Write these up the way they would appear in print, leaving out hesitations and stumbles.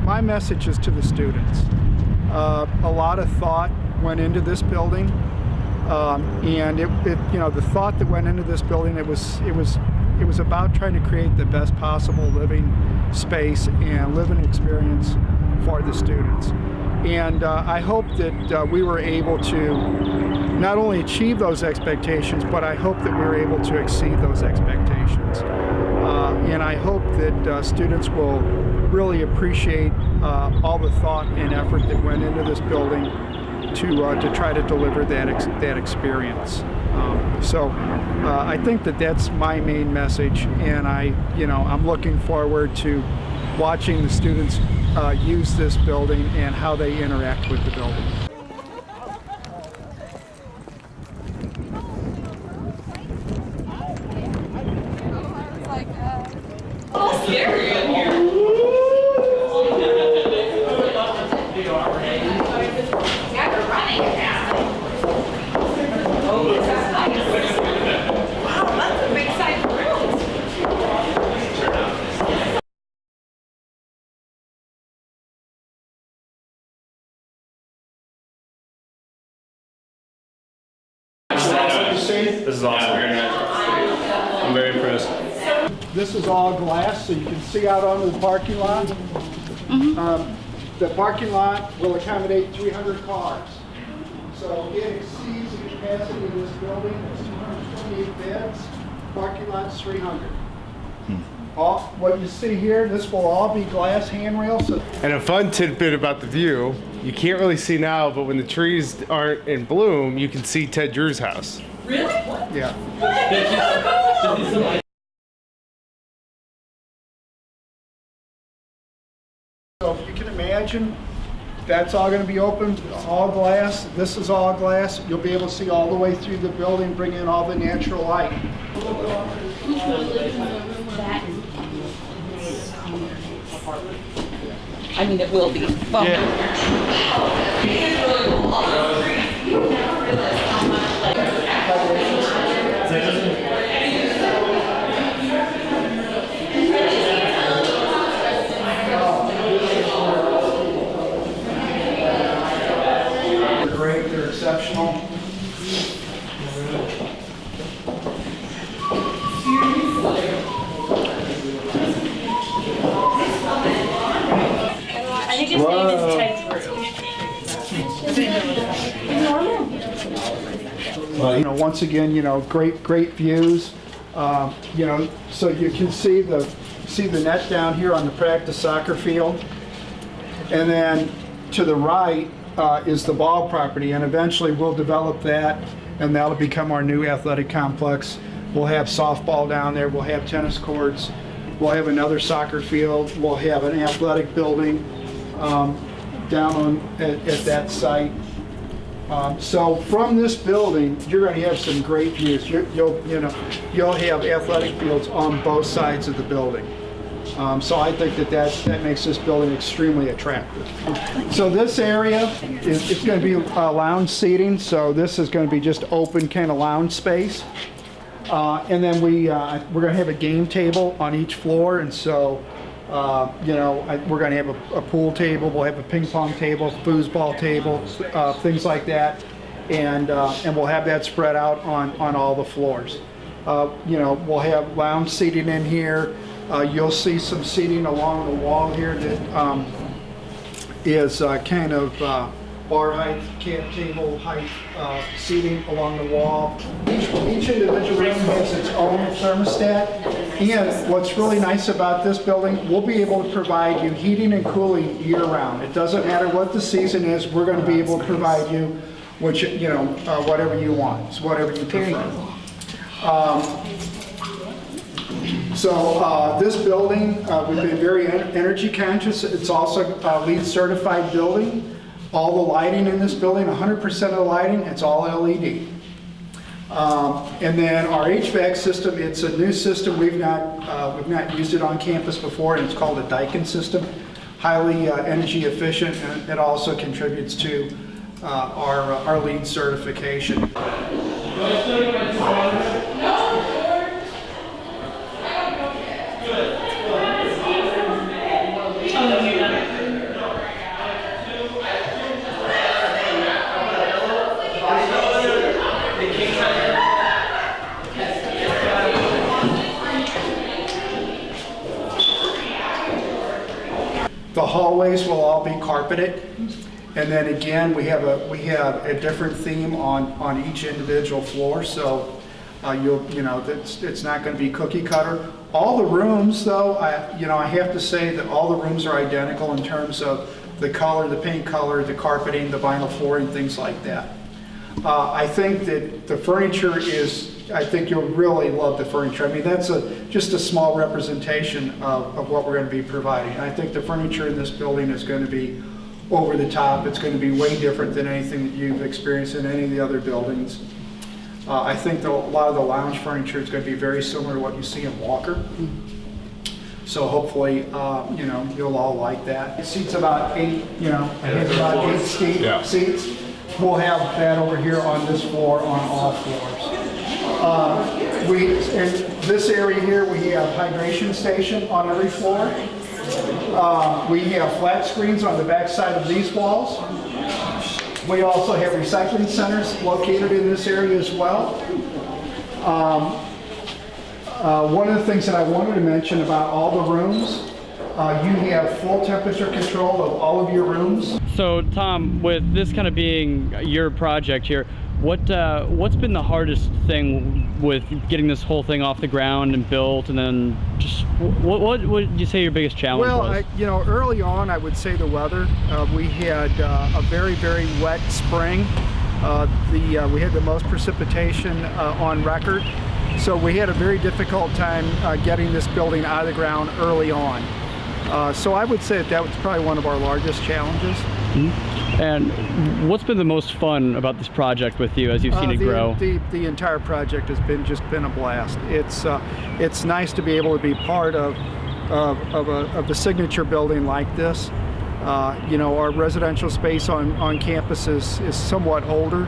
my message is to the students. A lot of thought went into this building, and the thought that went into this building, it was about trying to create the best possible living space and living experience for the students. And I hope that we were able to not only achieve those expectations, but I hope that we were able to exceed those expectations. And I hope that students will really appreciate all the thought and effort that went into this building to try to deliver that experience. So I think that that's my main message, and I'm looking forward to watching the students use this building and how they interact with the building. Scary in here. Yeah, we're running now. Oh, that's nice. Wow, that's a big size room. This is awesome. I'm very impressed. This is all glass, so you can see out onto the parking lot. The parking lot will accommodate 300 cars. So it exceeds the capacity of this building. It's 228 beds. Parking lot's 300. What you see here, this will all be glass handrails. And a fun tidbit about the view, you can't really see now, but when the trees aren't in bloom, you can see Ted Drew's house. Really? Yeah. So if you can imagine, that's all going to be open, all glass. This is all glass. You'll be able to see all the way through the building, bring in all the natural light. I mean, it will be. Well, They're great, they're exceptional. I think his name is Ted Drew. Once again, great views. So you can see the net down here on the practice soccer field, and then to the right is the ball property, and eventually we'll develop that, and that'll become our new athletic complex. We'll have softball down there. We'll have tennis courts. We'll have another soccer field. We'll have an athletic building down at that site. So from this building, you're going to have some great views. You'll have athletic fields on both sides of the building. So I think that makes this building extremely attractive. So this area it's going to be lounge seating. So this is going to be just open kind of lounge space. And then we're going to have a game table on each floor, and so we're going to have a pool table. We'll have a ping pong table, foosball table, things like that, and we'll have that spread out on all the floors. We'll have lounge seating in here. You'll see some seating along the wall here that is kind of bar height, camp table height seating along the wall. Each individual room has its own thermostat, and what's really nice about this building, we'll be able to provide you heating and cooling year-round. It doesn't matter what the season is, we're going to be able to provide you whatever you want, it's whatever you prefer. So this building, we've been very energy conscious. It's also a LEED certified building. All the lighting in this building, 100% of the lighting, it's all LED. And then our HVAC system, it's a new system. We've not used it on campus before, and it's called a Daikin system. Highly energy efficient, and it also contributes to our LEED certification. The hallways will all be carpeted. And then again, we have a different theme on each individual floor, so it's not going to be cookie cutter. All the rooms, though, I have to say that all the rooms are identical in terms of the color, the paint color, the carpeting, the vinyl flooring, things like that. I think that the furniture I think you'll really love the furniture. I mean, that's just a small representation of what we're going to be providing. I think the furniture in this building is going to be over the top. It's going to be way different than anything that you've experienced in any of the other buildings. I think that a lot of the lounge furniture is going to be very similar to what you see in Walker. So hopefully, you'll all like that. It seats about 8, I think about 8 seats. We'll have that over here on this floor on all floors. In this area here, we have hydration station on every floor. We have flat screens on the back side of these walls. We also have recycling centers located in this area as well. One of the things that I wanted to mention about all the rooms, you have full temperature control of all of your rooms. So Tom, with this kind of being your project here, what's been the hardest thing with getting this whole thing off the ground and built, and then just what would you say your biggest challenge was? Well, early on, I would say the weather. We had a very, very wet spring. We had the most precipitation on record, so we had a very difficult time getting this building out of the ground early on. So I would say that was probably one of our largest challenges. Mm-hmm. And what's been the most fun about this project with you as you've seen it grow? The entire project has been a blast. It's nice to be able to be part of the signature building like this. Our residential space on campus is somewhat older,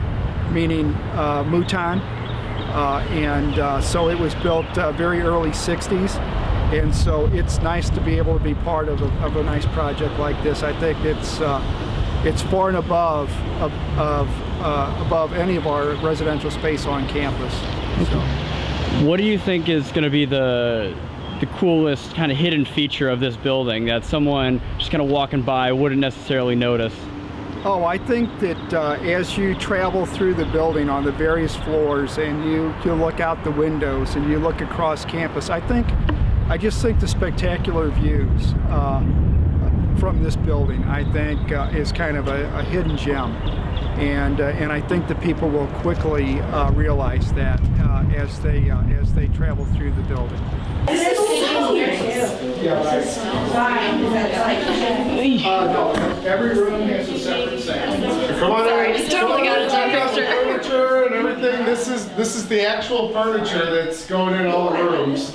meaning Mouton, and so it was built very early 60s. And so it's nice to be able to be part of a nice project like this. I think it's far and above any of our residential space on campus. So. What do you think is going to be the coolest kind of hidden feature of this building that someone just kind of walking by wouldn't necessarily notice? Oh, I think that as you travel through the building on the various floors and you look out the windows and you look across campus, I just think the spectacular views from this building, I think, is kind of a hidden gem, and I think the people will quickly realize that as they travel through the building. No, every room has a separate sound. Come on in. Just totally got it. Check out the furniture and everything. This is the actual furniture that's going in all the rooms.